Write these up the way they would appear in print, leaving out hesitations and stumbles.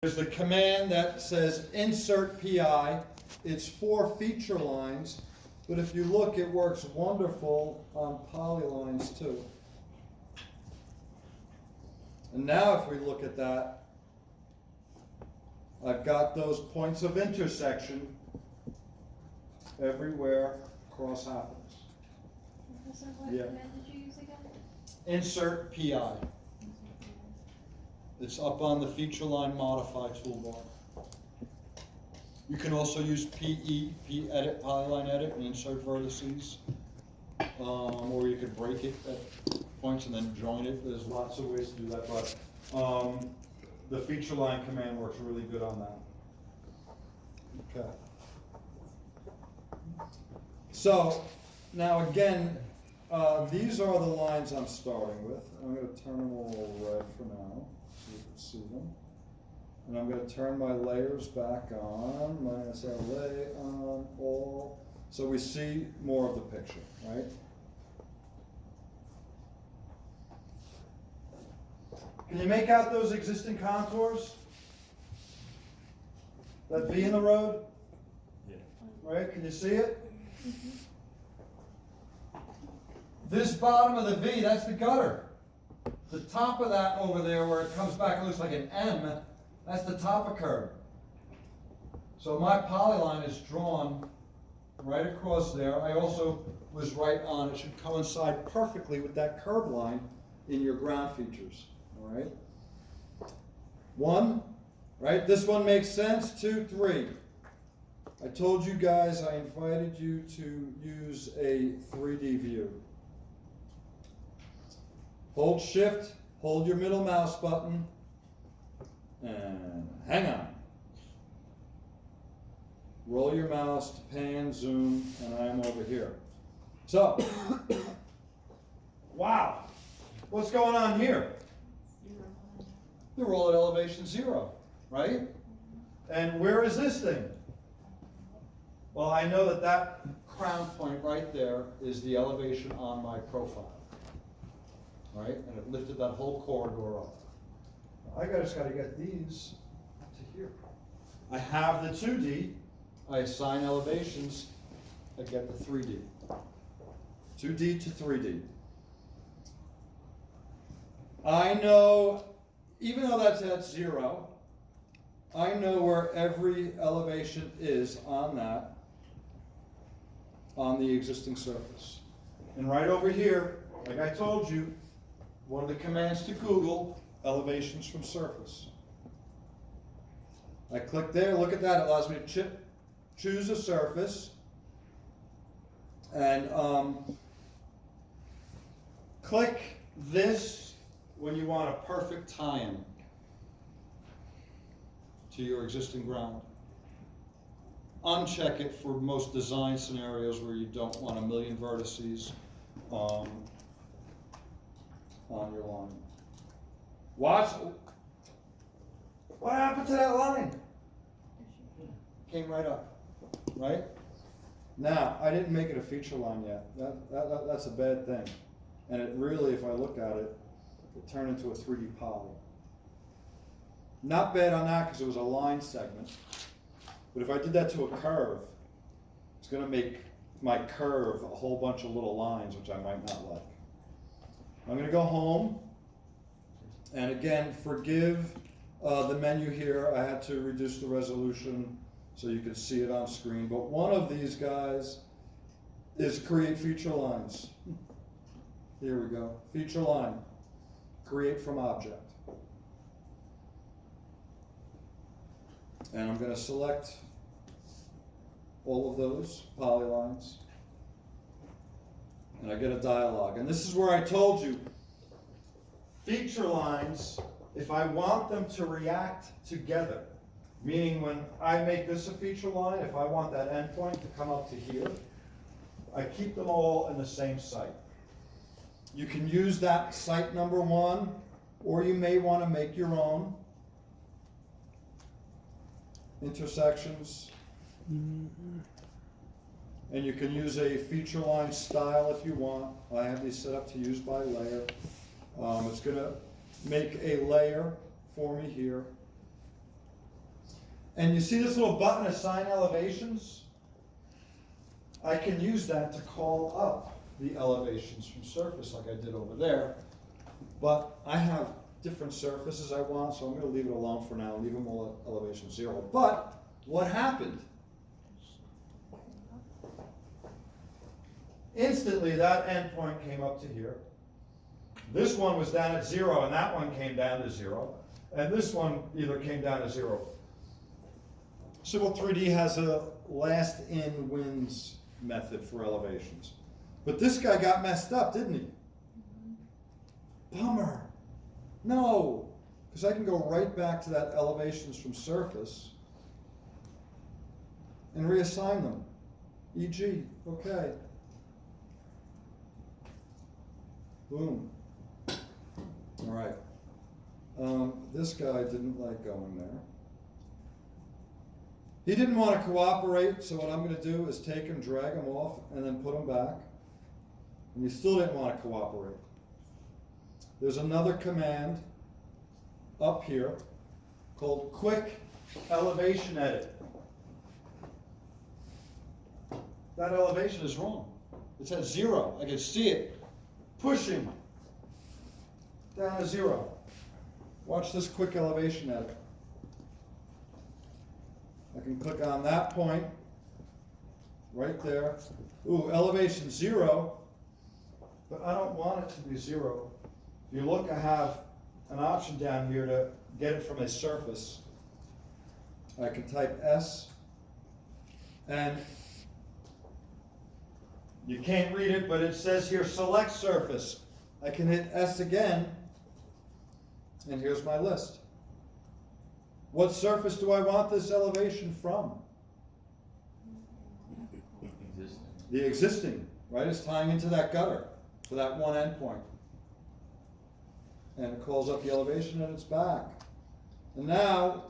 There's the command that says insert PI. It's 4 feature lines, but if you look, it works wonderful on polylines too. And now if we look at that, I've got those points of intersection everywhere cross happens. Professor, what command did you use again? Insert PI. It's up on the feature line modify toolbar. You can also use edit, polyline edit, and insert vertices. Or you could break it at points and then join it. There's lots of ways to do that, but the feature line command works really good on that. Okay. So now again, these are the lines I'm starting with. I'm going to turn them all red for now, so you can see them. And I'm going to turn my layers back on, minus LA on all, so we see more of the picture, right? Can you make out those existing contours? That V in the road? Yeah. Right, can you see it? This bottom of the V, that's the gutter. The top of that over there where it comes back and looks like an M, that's the top of curb. So my polyline is drawn right across there. I also was right on, it should coincide perfectly with that curb line in your ground features, all right? 1, right? This one makes sense. 2, 3. I told you guys I invited you to use a 3D view. Hold shift, hold your middle mouse button, and hang on. Roll your mouse to pan, zoom, and I'm over here. So, wow, what's going on here? The roll at elevation 0, right? And where is this thing? Well, I know that that crown point right there is the elevation on my profile, right? And it lifted that whole corridor up. I just got to get these to here. I have the 2D. I assign elevations. I get the 3D. 2D to 3D. I know, even though that's at 0, I know where every elevation is on that, on the existing surface. And right over here, like I told you, one of the commands to Google, elevations from surface. I click there, look at that, it allows me to choose a surface, and click this when you want a perfect tie-in to your existing ground. Uncheck it for most design scenarios where you don't want a million vertices on your line. Watch. What happened to that line? Came right up, right? Now, I didn't make it a feature line yet. That's a bad thing. And it really, if I look at it, it turned into a 3D poly. Not bad on that because it was a line segment. But if I did that to a curve, it's going to make my curve a whole bunch of little lines, which I might not like. I'm going to go home. And again, forgive the menu here. I had to reduce the resolution so you could see it on screen. But one of these guys is create feature lines. Here we go. Feature line. Create from object. And I'm going to select all of those polylines. And I get a dialog. And this is where I told you, feature lines, if I want them to react together, meaning when I make this a feature line, if I want that endpoint to come up to here, I keep them all in the same site. You can use that site number 1, or you may want to make your own intersections. And you can use a feature line style if you want. I have these set up to use by layer. It's going to make a layer for me here. And you see this little button, assign elevations? I can use that to call up the elevations from surface like I did over there. But I have different surfaces I want, so I'm gonna leave it alone for now, leave them all at elevation 0. But what happened? Instantly, that endpoint came up to here. This one was down at 0, and that one came down to 0. And this one either came down to 0. Civil 3D has a last in wins method for elevations. But this guy got messed up, didn't he? Bummer. No, because I can go right back to that elevations from surface and reassign them. E.g., okay. Boom. All right. This guy didn't like going there. He didn't want to cooperate, so what I'm going to do is take him, drag him off, and then put him back. And he still didn't want to cooperate. There's another command up here called quick elevation edit. That elevation is wrong. It's at 0. I can see it pushing down to 0. Watch this quick elevation edit. I can click on that point right there. Ooh, elevation 0, but I don't want it to be 0. If you look, I have an option down here to get it from a surface. I can type S, and you can't read it, but it says here select surface. I can hit S again, and here's my list. What surface do I want this elevation from? Existing. The existing, right? It's tying into that gutter for that one endpoint. And it calls up the elevation and it's back. And now,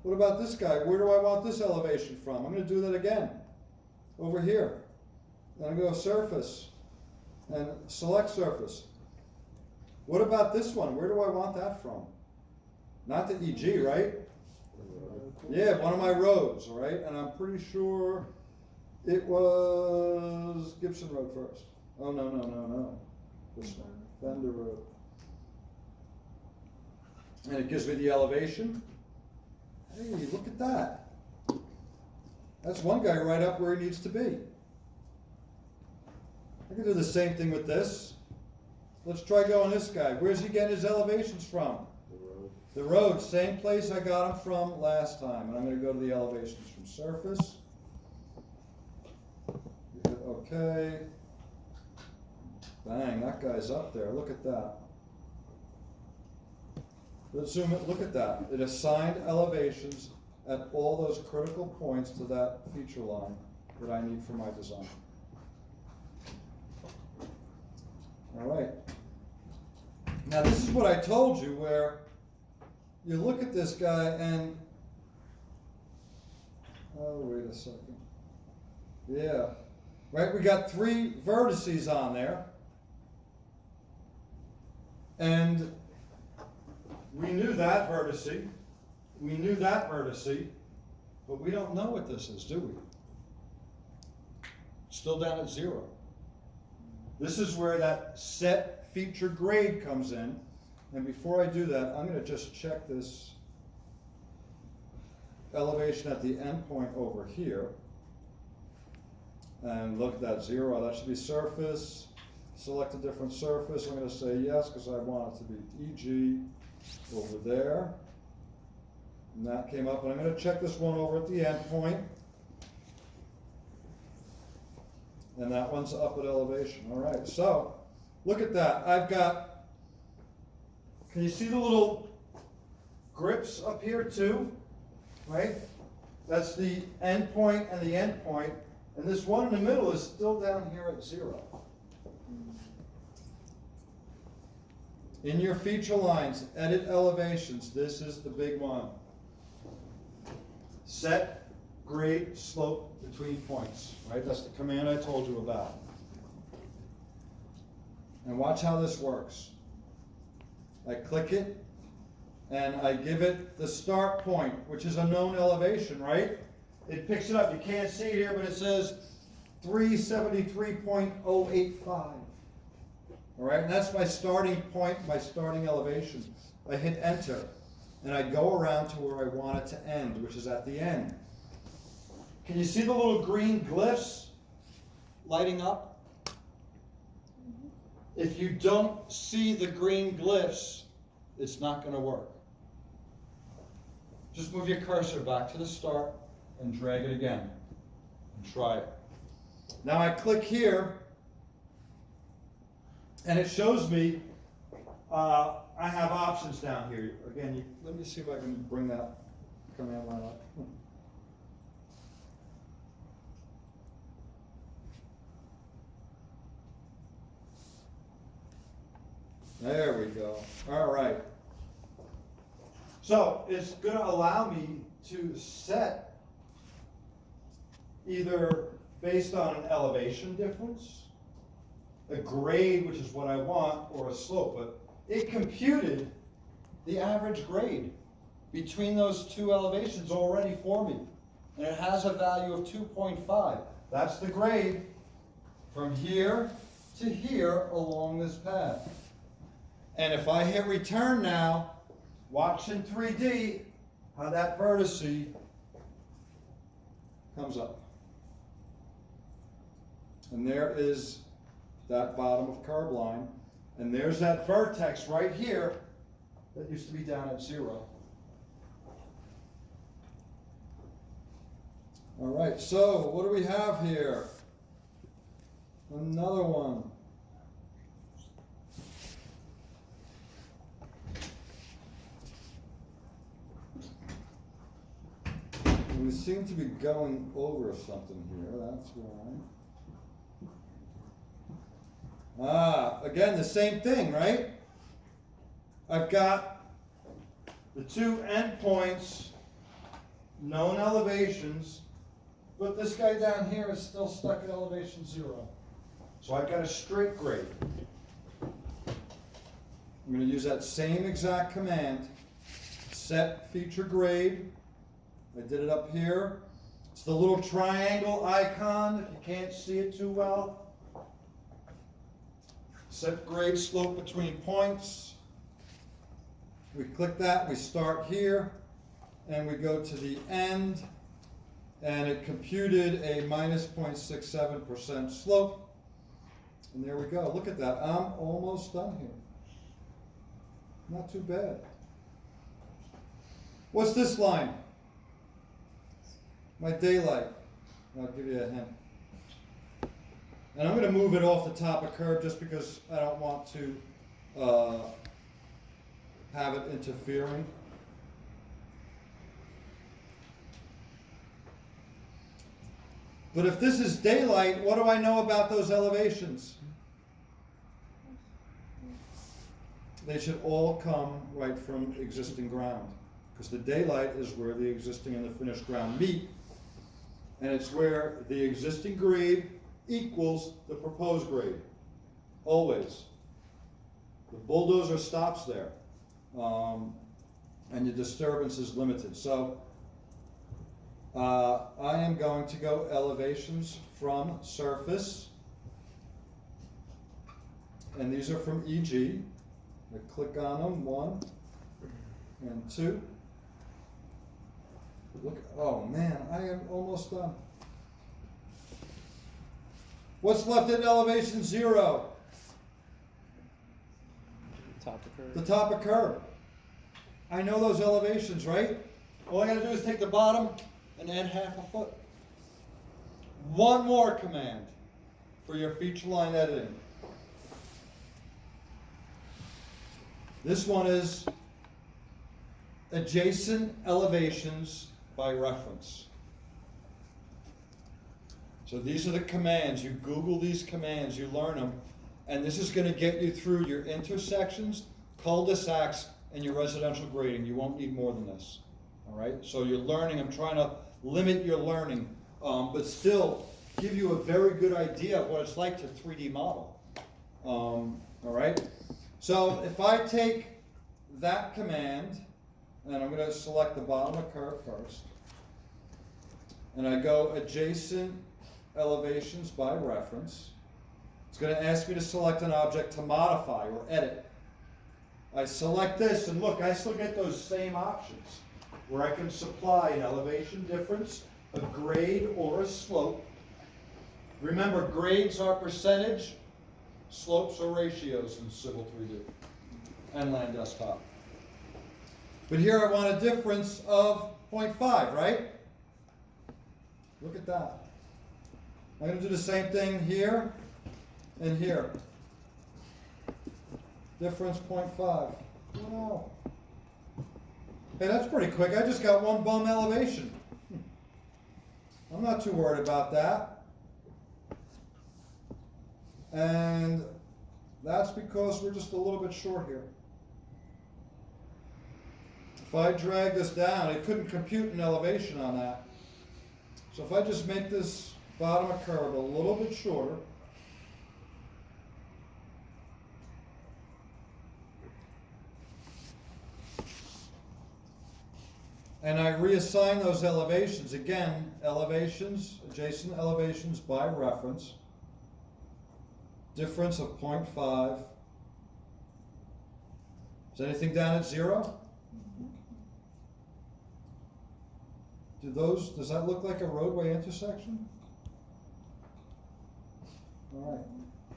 what about this guy? Where do I want this elevation from? I'm going to do that again. Over here. Then I go surface and select surface. What about this one? Where do I want that from? Not the EG, right? Yeah, one of my roads, all right? And I'm pretty sure it was Gibson Road first. Oh, no. This one, Fender Road. And it gives me the elevation. Hey, look at that. That's one guy right up where he needs to be. I can do the same thing with this. Let's try going this guy. Where's he getting his elevations from? The road, same place I got them from last time. And I'm going to go to the elevations from surface. Hit OK. Bang, that guy's up there. Look at that. Let's zoom it. Look at that. It assigned elevations at all those critical points to that feature line that I need for my design. All right. Now this is what I told you, where you look at this guy and, oh, wait a second. Yeah, right, we got 3 vertices on there. And we knew that vertice, we knew that vertice, but we don't know what this is, do we? Still down at 0. This is where that set feature grade comes in. And before I do that, I'm going to just check this elevation at the endpoint over here. And look at that 0. That should be surface. Select a different surface. I'm going to say yes because I want it to be EG over there. And that came up. And I'm going to check this one over at the endpoint. And that one's up at elevation. All right, so look at that. I've got, can you see the little grips up here too? Right? That's the endpoint and the endpoint. And this one in the middle is still down here at 0. In your feature lines, edit elevations. This is the big one. Set grade slope between points, right? That's the command I told you about. And watch how this works. I click it, and I give it the start point, which is a known elevation, right? It picks it up. You can't see it here, but it says 373.085. All right, and that's my starting point, my starting elevation. I hit enter, and I go around to where I want it to end, which is at the end. Can you see the little green glyphs lighting up? If you don't see the green glyphs, it's not going to work. Just move your cursor back to the start and drag it again. And try it. Now I click here, and it shows me I have options down here. Again, let me see if I can bring that command line up. There we go. All right. So it's going to allow me to set either based on an elevation difference, a grade, which is what I want, or a slope. But it computed the average grade between those two elevations already for me. And it has a value of 2.5. That's the grade from here to here along this path. And if I hit return now, watch in 3D how that vertice comes up. And there is that bottom of curb line. And there's that vertex right here that used to be down at 0. All right, so what do we have here? Another one. We seem to be going over something here, that's why. Again, the same thing, right? I've got the two endpoints, known elevations, but this guy down here is still stuck at elevation 0. So I've got a straight grade. I'm going to use that same exact command, set feature grade. I did it up here. It's the little triangle icon, if you can't see it too well. Set grade slope between points. We click that, we start here, and we go to the end, and it computed a minus 0.67% slope. And there we go. Look at that. I'm almost done here. Not too bad. What's this line? My daylight. I'll give you a hint. And I'm going to move it off the top of curve just because I don't want to have it interfering. But if this is daylight, what do I know about those elevations? They should all come right from existing ground, because the daylight is where the existing and the finished ground meet, and it's where the existing grade equals the proposed grade, always. The bulldozer stops there, and the disturbance is limited. So I am going to go elevations from surface, and these are from EG. I click on them, 1 and 2. Look, oh man, I am almost done. What's left at elevation 0? Top of curve. The top of curb. I know those elevations, right? All I gotta do is take the bottom and add half a foot. One more command for your feature line editing. This one is adjacent elevations by reference. So these are the commands. You Google these commands, you learn them, and this is going to get you through your intersections, cul-de-sacs, and your residential grading. You won't need more than this. All right? So you're learning. I'm trying to limit your learning, but still give you a very good idea of what it's like to 3D model. All right? So if I take that command, and I'm gonna select the bottom of curve first. And I go adjacent elevations by reference. It's gonna ask me to select an object to modify or edit. I select this, and look, I still get those same options, where I can supply an elevation difference, a grade, or a slope. Remember, grades are percentage, slopes are ratios in Civil 3D and Land Desktop. But here I want a difference of 0.5, right? Look at that. I'm going to do the same thing here and here. Difference 0.5. Wow. Hey, that's pretty quick. I just got one bum elevation. I'm not too worried about that. And that's because we're just a little bit short here. If I drag this down, it couldn't compute an elevation on that. So if I just make this bottom of curve a little bit shorter, and I reassign those elevations, again, elevations, adjacent elevations by reference, difference of 0.5. Is anything down at 0? Does that look like a roadway intersection? All right.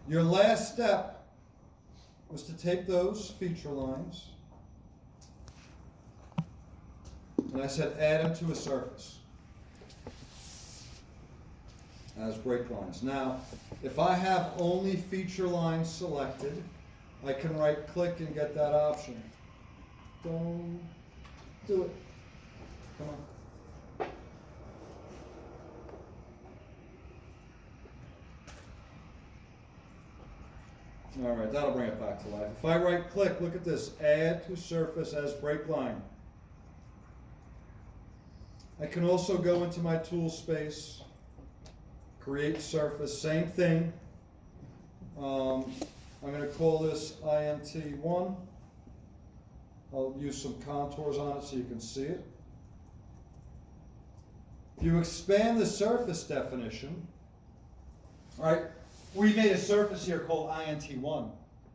Your last step was to take those feature lines, and I said add them to a surface as break lines. Now, if I have only feature lines selected, I can right click and get that option. Don't do it. Come on. All right, that'll bring it back to life. If I right click, look at this, add to surface as break line. I can also go into my tool space, create surface, same thing. I'm going to call this INT1. I'll use some contours on it so you can see it. If you expand the surface definition, all right, we made a surface here called INT1,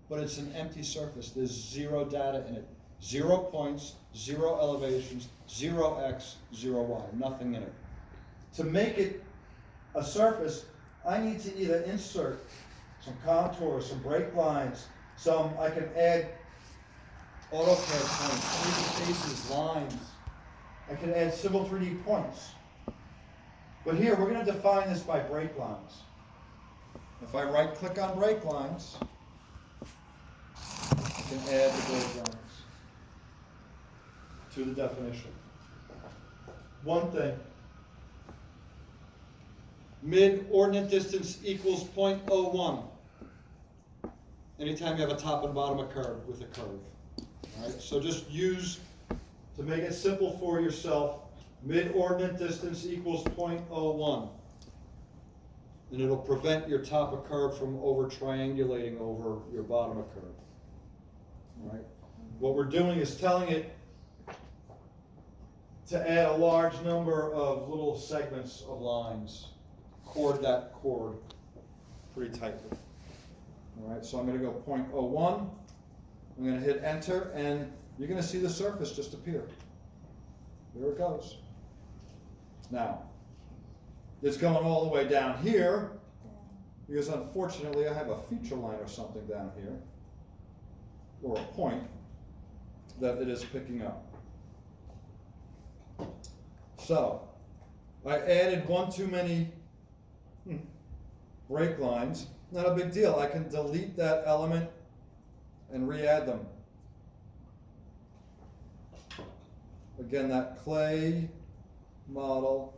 but it's an empty surface. There's 0 data in it. 0 points, 0 elevations, 0 x, 0 y, nothing in it. To make it a surface, I need to either insert some contours, some break lines, I can add AutoCAD points, 3D faces, lines. I can add Civil 3D points. But here, we're going to define this by break lines. If I right click on break lines, I can add the break lines to the definition. One thing, mid-ordinate distance equals 0.01. Anytime you have a top and bottom of curve with a curve. All right, so just use, to make it simple for yourself, mid-ordinate distance equals 0.01. And it'll prevent your top of curve from over triangulating over your bottom of curve. All right. What we're doing is telling it to add a large number of little segments of lines. Chord that chord pretty tightly. All right, so I'm going to go 0.01. I'm going to hit enter, and you're going to see the surface just appear. There it goes. Now, it's going all the way down here, because unfortunately I have a feature line or something down here, or a point, that it is picking up. So, I added one too many break lines. Not a big deal. I can delete that element and re-add them. Again, that clay model.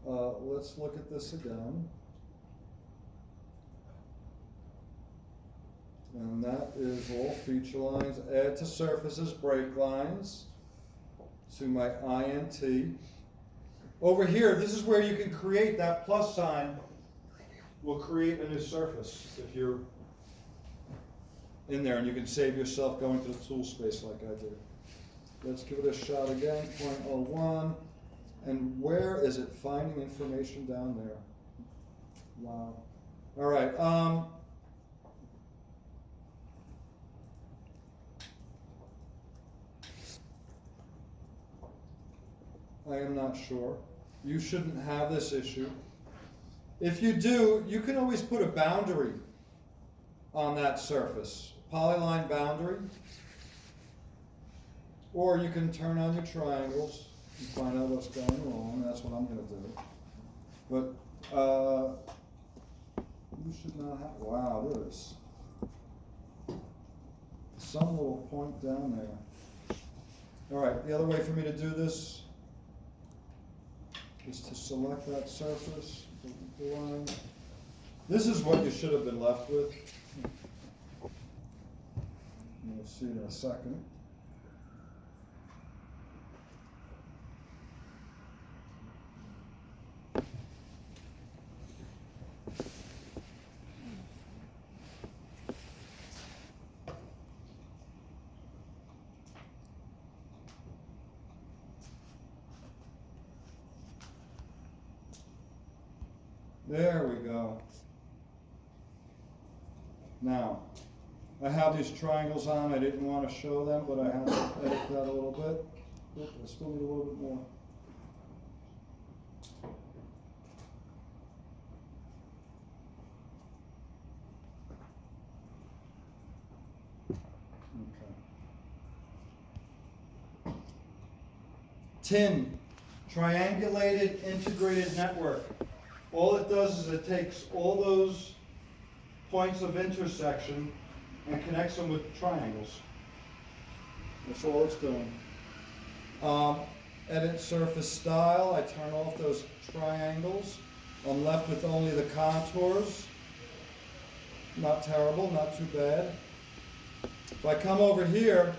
Let's look at this again. And that is all feature lines. Add to surfaces, break lines, to my INT. Over here, this is where you can create that plus sign. Will create a new surface. If you're in there, and you can save yourself going to the tool space like I did. Let's give it a shot again, 0.01. And where is it finding information down there? Wow. All right. I am not sure. You shouldn't have this issue. If you do, you can always put a boundary on that surface, polyline boundary. Or you can turn on your triangles and find out what's going wrong. That's what I'm going to do. But you should not have. Wow, there's some little point down there. All right, the other way for me to do this is to select that surface, the line. This is what you should have been left with. You'll see in a second. There we go. Now, I have these triangles on. I didn't want to show them, but I have to edit that a little bit. Oop, I still need a little bit more. Okay. TIN, triangulated integrated network. All it does is it takes all those points of intersection and connects them with triangles. That's all it's doing. Edit surface style. I turn off those triangles. I'm left with only the contours. Not terrible, not too bad. If I come over here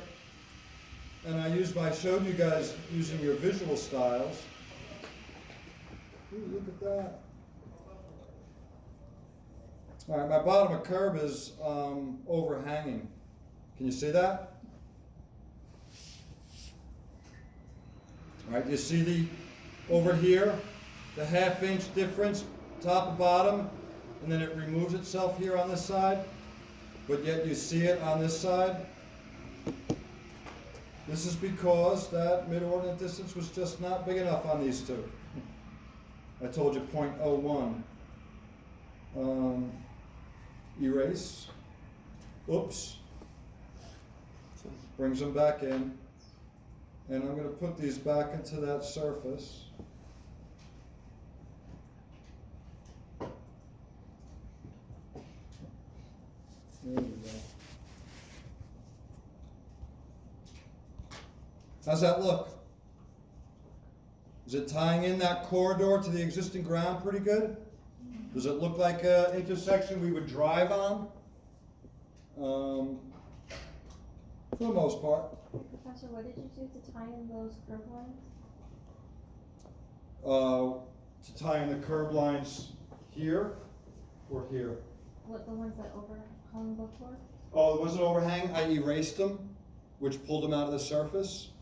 and I showed you guys using your visual styles. Ooh, look at that. All right, my bottom of curb is overhanging. Can you see that? All right, you see over here, the 1/2 inch difference, top and bottom, and then it removes itself here on this side, but yet you see it on this side. This is because that mid-ordinate distance was just not big enough on these two. I told you 0.01. Erase. Oops. Brings them back in. And I'm going to put these back into that surface. There we go. How's that look? Is it tying in that corridor to the existing ground pretty good? Does it look like an intersection we would drive on? For the most part. Professor, what did you do to tie in those curb lines? To tie in the curb lines here or here? What, the ones that overhung before? Oh, it wasn't overhang. I erased them, which pulled them out of the surface,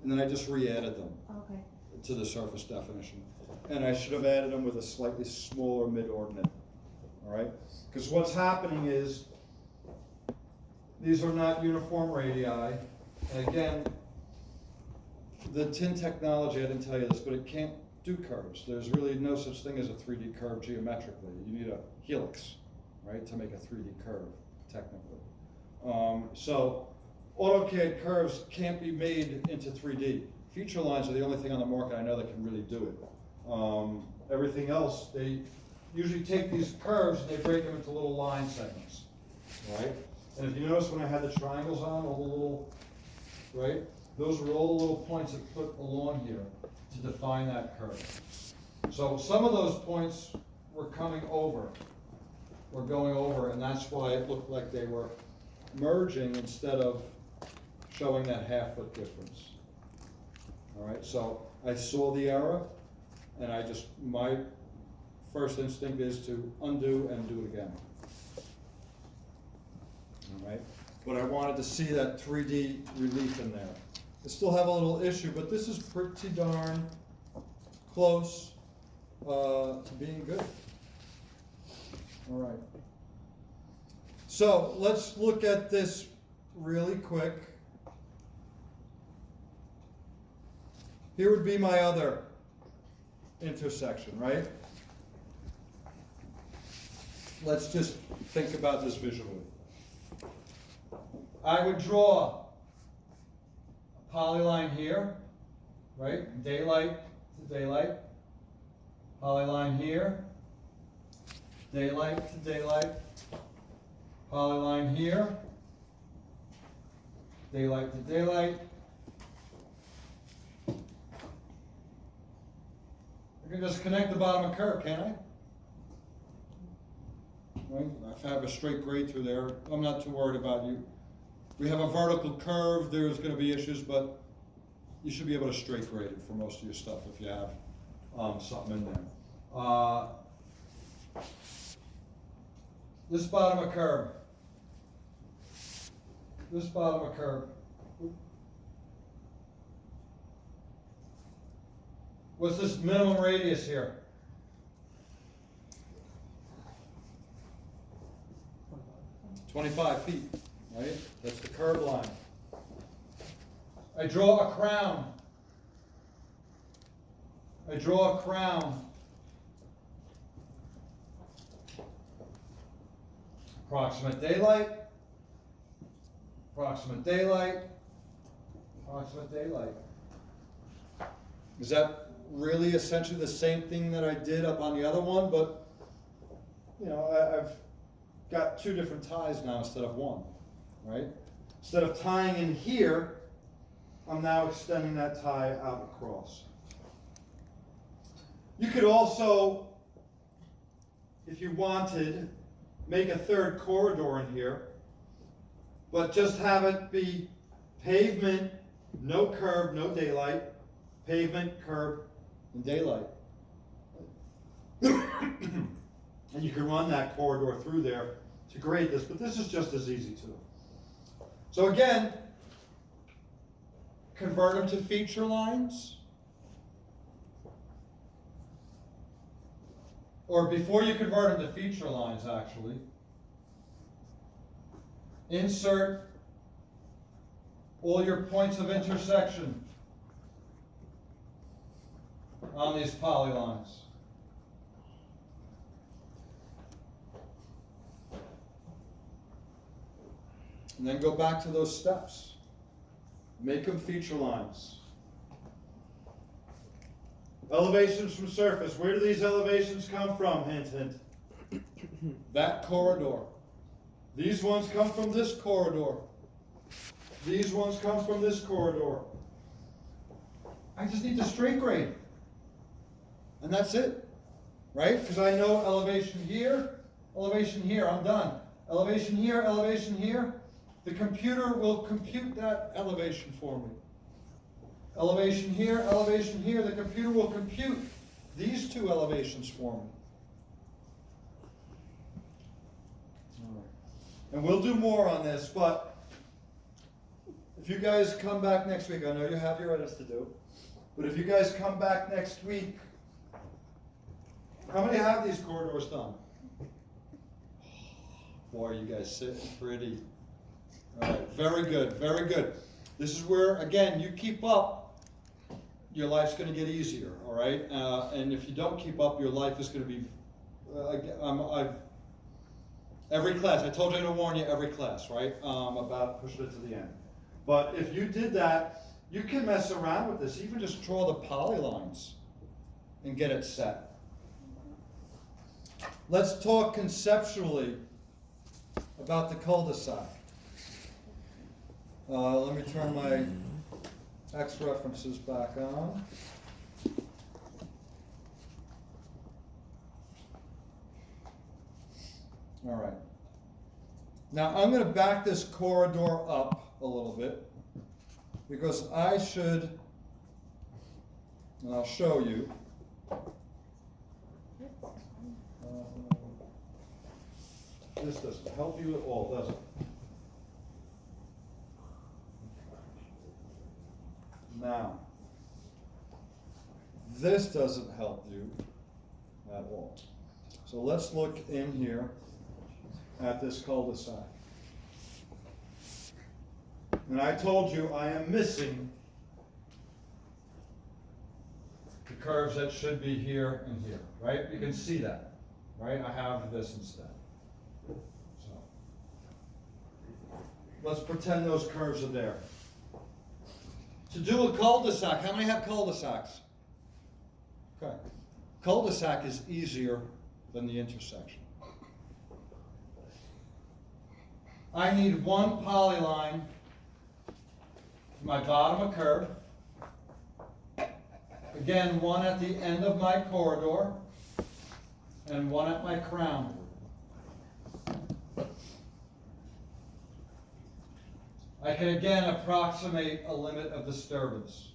and then I just re-added them Okay. to the surface definition. And I should have added them with a slightly smaller mid-ordinate, all right? Because what's happening is these are not uniform radii. And again, the TIN technology, I didn't tell you this, but it can't do curves. There's really no such thing as a 3D curve geometrically. You need a helix, right, to make a 3D curve, technically. So AutoCAD curves can't be made into 3D. Feature lines are the only thing on the market I know that can really do it. Everything else, they usually take these curves and they break them into little line segments, right? And if you notice when I had the triangles on, all the little, right? Those were all the little points that put along here to define that curve. So some of those points were coming over, or going over, and that's why it looked like they were merging instead of showing that 1/2 foot difference. All right, so I saw the error, and my first instinct is to undo and do it again. All right, but I wanted to see that 3D relief in there. I still have a little issue, but this is pretty darn close to being good. All right. So let's look at this really quick. Here would be my other intersection, right? Let's just think about this visually. I would draw a polyline here, right? Daylight to daylight. Polyline here. Daylight to daylight. Polyline here. Daylight to daylight. I can just connect the bottom of curve, can't I? Right? If I have a straight grade through there, I'm not too worried about you. We have a vertical curve, there's going to be issues, but you should be able to straight grade it for most of your stuff if you have something in there. This bottom of curve. This bottom of curve. What's this minimum radius here? 25 feet, right? That's the curve line. I draw a crown. I draw a crown. Approximate daylight. Approximate daylight. Approximate daylight. Is that really essentially the same thing that I did up on the other one? But, you know, I've got two different ties now instead of one, right? Instead of tying in here, I'm now extending that tie out across. You could also, if you wanted, make a third corridor in here, but just have it be pavement, no curb, no daylight, pavement, curb, and daylight. And you can run that corridor through there to grade this, but this is just as easy too. So again, convert them to feature lines. Or before you convert them to feature lines, actually, insert all your points of intersection on these polylines. And then go back to those steps. Make them feature lines. Elevations from surface. Where do these elevations come from? Hint, hint. That corridor. These ones come from this corridor. These ones come from this corridor. I just need to straight grade. And that's it. Right? Because I know elevation here, I'm done. Elevation here, elevation here. The computer will compute that elevation for me. Elevation here, the computer will compute these two elevations for me. All right. And we'll do more on this, but if you guys come back next week, I know you have your edits to do, but if you guys come back next week, how many have these corridors done? Boy, you guys sitting pretty. All right, very good, very good. This is where, again, you keep up, your life's going to get easier, all right? And if you don't keep up, your life is going to be, every class, I told you to warn you every class, right? About pushing it to the end. But if you did that, you can mess around with this, even just draw the polylines and get it set. Let's talk conceptually about the cul-de-sac. Let me turn my X references back on. All right. Now I'm going to back this corridor up a little bit because I should, and I'll show you. This doesn't help you at all, does it? Now, this doesn't help you at all. So let's look in here at this cul-de-sac. And I told you I am missing the curves that should be here and here, right? You can see that, right? I have this instead. So, let's pretend those curves are there. To do a cul-de-sac, how many have cul-de-sacs? Okay. Cul-de-sac is easier than the intersection. I need one polyline for my bottom of curb. Again, one at the end of my corridor and one at my crown. I can again approximate a limit of disturbance.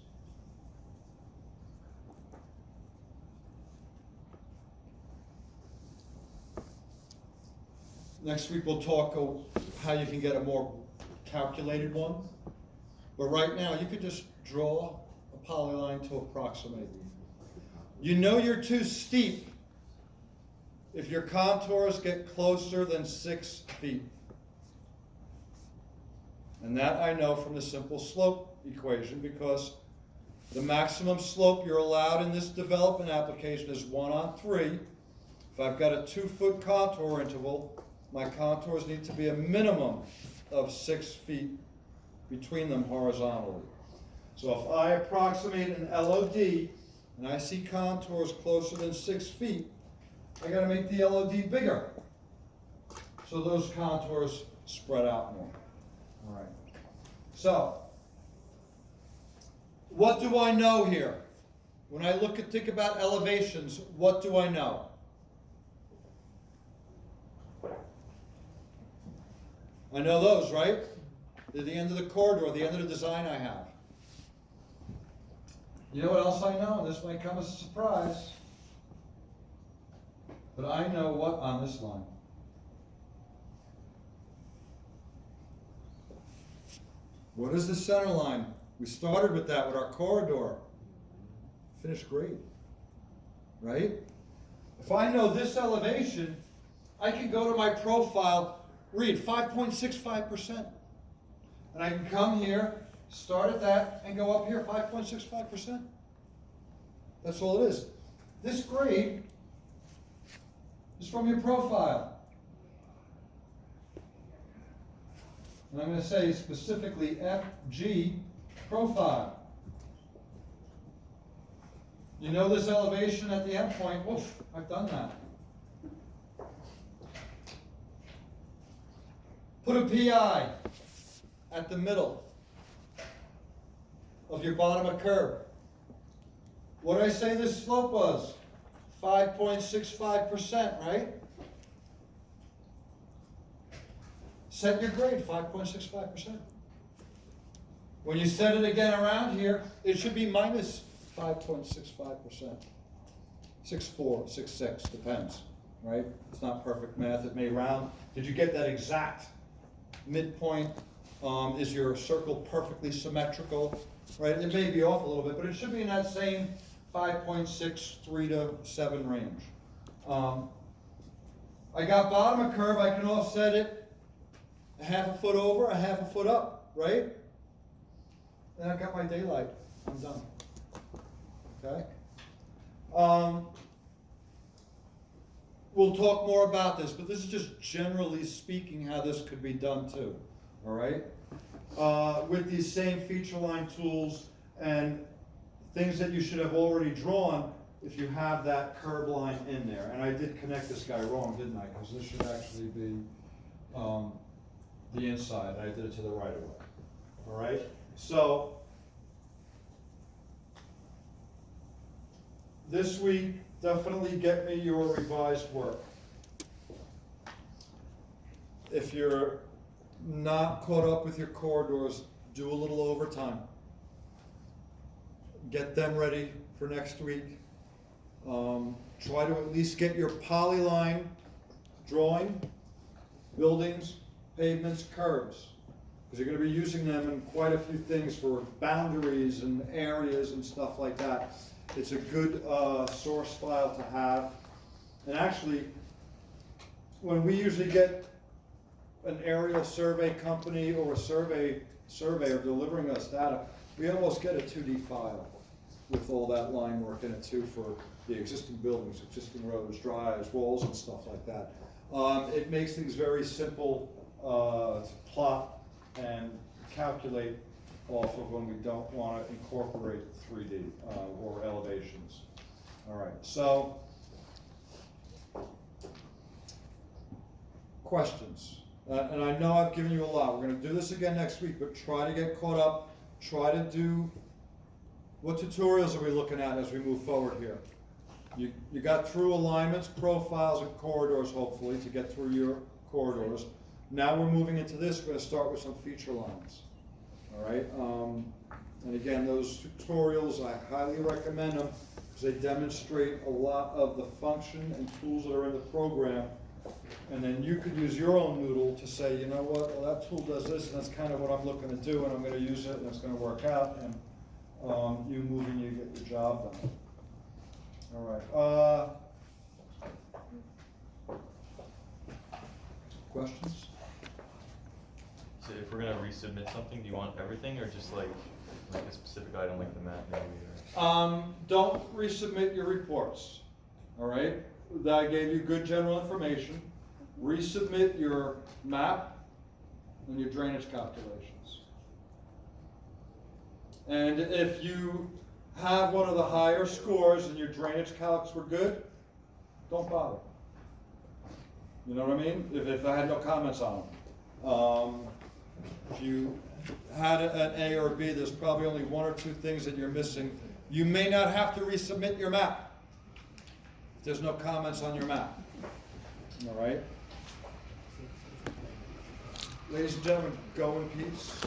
Next week we'll talk how you can get a more calculated one. But right now you could just draw a polyline to approximate. You know you're too steep if your contours get closer than 6 feet. And that I know from the simple slope equation, because the maximum slope you're allowed in this development application is 1:3. If I've got a 2-foot contour interval, my contours need to be a minimum of 6 feet between them horizontally. So if I approximate an LOD and I see contours closer than 6 feet, I gotta make the LOD bigger so those contours spread out more. All right. So, what do I know here? When I think about elevations, what do I know? I know those, right? They're the end of the corridor, the end of the design I have. You know what else I know? This might come as a surprise. But I know what on this line. What is the center line? We started with that with our corridor. Finished grade. Right? If I know this elevation, I can go to my profile, read 5.65%. And I can come here, start at that, and go up here 5.65%. That's all it is. This grade is from your profile. And I'm going to say specifically FG profile. You know this elevation at the end point? Oof, I've done that. Put a PI at the middle of your bottom of curve. What did I say this slope was? 5.65%, right? Set your grade, 5.65%. When you set it again around here, it should be minus 5.65%. 6.4, 6.6, depends, right? It's not perfect math, it may round. Did you get that exact midpoint? Is your circle perfectly symmetrical, right? It may be off a little bit, but it should be in that same 5.63 to 7 range. I got bottom of curve, I can offset it a half a foot over, a half a foot up, right? Then I've got my daylight, I'm done. Okay? We'll talk more about this, but this is just generally speaking how this could be done too, all right? With these same feature line tools and things that you should have already drawn if you have that curb line in there. And I did connect this guy wrong, didn't I? Because this should actually be the inside. I did it to the right of way. All right? So, this week, definitely get me your revised work. If you're not caught up with your corridors, do a little overtime. Get them ready for next week. Try to at least get your polyline drawing, buildings, pavements, curbs. because you're gonna be using them in quite a few things for boundaries and areas and stuff like that. It's a good, source file to have. And actually, when we usually get an aerial survey company or a surveyor delivering us data, we almost get a 2D file with all that line work in it too for the existing buildings, existing roads, drives, walls and stuff like that. It makes things very simple to plot and calculate off of when we don't want to incorporate 3D or elevations. All right, so questions? And I know I've given you a lot. We're going to do this again next week, but try to get caught up. Try to do, what tutorials are we looking at as we move forward here? You got through alignments, profiles, and corridors, hopefully, to get through your corridors. Now we're moving into this. We're going to start with some feature lines. All right? And again, those tutorials, I highly recommend them because they demonstrate a lot of the function and tools that are in the program. And then you could use your own Noodle to say, you know what, well, that tool does this, and that's kind of what I'm looking to do, and I'm going to use it, and it's going to work out, and you move and you get your job done. All right. Questions? So if we're gonna resubmit something, do you want everything or just like a specific item like the map maybe? Or? Don't resubmit your reports. All right? I gave you good general information. Resubmit your map and your drainage calculations. And if you have one of the higher scores and your drainage calcs were good, don't bother. You know what I mean? If I had no comments on them. If you had an A or a B, there's probably only one or two things that you're missing. You may not have to resubmit your map. There's no comments on your map. All right? Ladies and gentlemen, go in peace.